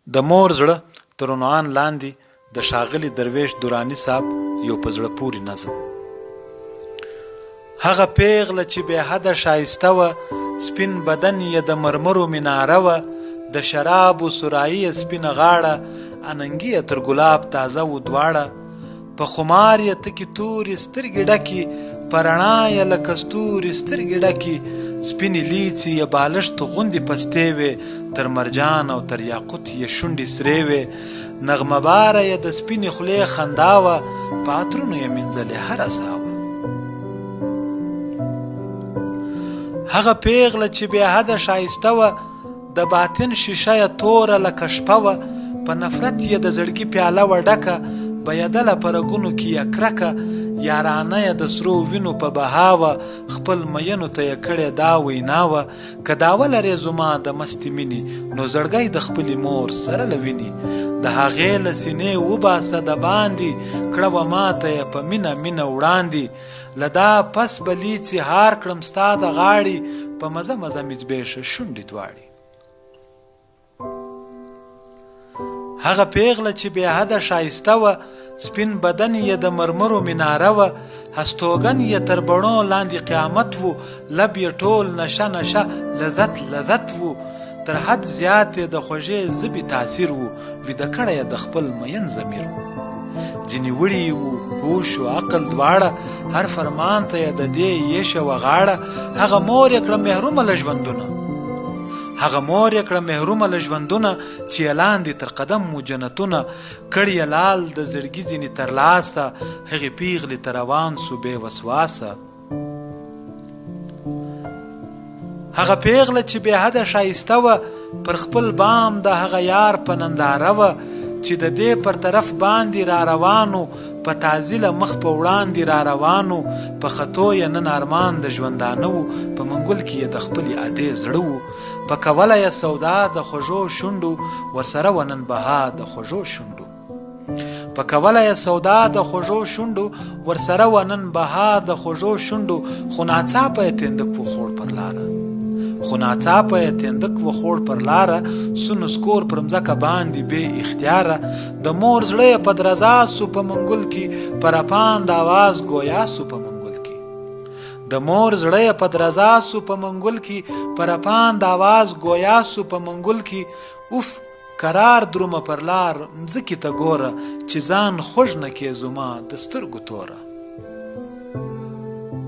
د مور زړه تر عنوان لاندې د ښاغلي درویش دراني صاحب یو په زړه پورې نظم. هغه پیغله چې بې حده ښایسته وه، سپین بدن یې د مرمرو مناره وه، د شرابو سرایي یې سپینه غاړه، اننګي یې تر ګلاب تازه و دواړه، په خمار یې تکې تورې سترګې ډکې، په رڼا یې لکه ستوري سترګې ډکې، سپینې لیڅې یې بالښت غوندې پستې وې، تر مرجان او تر یاقوت یې شونډې سرې وې، نغمه باره یې د سپینې خولې خندا وه، په عطرونو یې مینځلې هره ساه وه. هغه پیغله چې بې حده ښایسته وه، د باطن شیشه یې توره لکه شپه وه، په نفرت یې د زړګي پیاله وه ډکه، بهیدله په رګونو کې یې کرکه، یارانه یې د سرو وینو په بها وه، خپل مینو ته یې کړې دا وینا وه، که داوه لرې زما د مستې مینې، نو زړګی د خپلې مور سره له وینې، د هغې له سینې وباسه د باندې، کړه وه ماته یې په مینه مینه وړاندې، له دا پس به لیڅې هار کړم ستا د غاړې، په مزه مزه مې ځبېښه شونډې دواړې. هغه پیغله چې بې حده ښایسته وه، سپین بدن یې د مرمرو مناره وه، هستوګن یې تر بڼو لاندې قیامت و، لب یې ټول نشه نشه لذت لذت و، تر حد زیات یې د خوږې ژبې تاثیر و، ویده کړی یې د خپل مین ضمیر و، ځینې وړي و هوش و عقل دواړه، هر فرمان ته یې د دې یېشه وه غاړه، هغه مور یې کړه محرومه له ژوندونه، هغه مور یې کړه محرومه له ژوندونه، چې یې لاندې تر قدم و جنتونه، کړي یې لال د زړګي ځینې تر لاسه، هغې پیغلې ته روان سو بې وسواسه. هغه پیغله چې بې حده ښایسته وه، پر خپل بام د هغه یار په ننداره وه، چې د دې پر طرف باندې را روانو، په تعزیله مخ په وړاندې را روانو، په خطو یې نن ارمان د ژوندانه و، په منګل کې یې د خپلې ادې زړه و، په کوله یې سودا د خوږو شونډو، ورسره و نن بها د خوږو شونډو، په کوله یې سودا د خوږو شونډو، ورسره و نن بها د خوږو شونډو، خو ناڅاپه یې تندک و خوړ پر لاره، خو ناڅاپه یې تندک و خوړ پر لاره، سونو سکور پر مځکه باندې بې اختیاره، د مور زړه یې په درزا سو په منګل کې، په رپاند آواز ګویا سو په منګل کې، د مور زړه یې په درزا سو په منګل کې، په رپاند آواز ګویا سو په منګل کې، اوف قرار درومه پر لار مځکې ته ګوره، چې ځان خوږ نه کې زما د سترګو توره.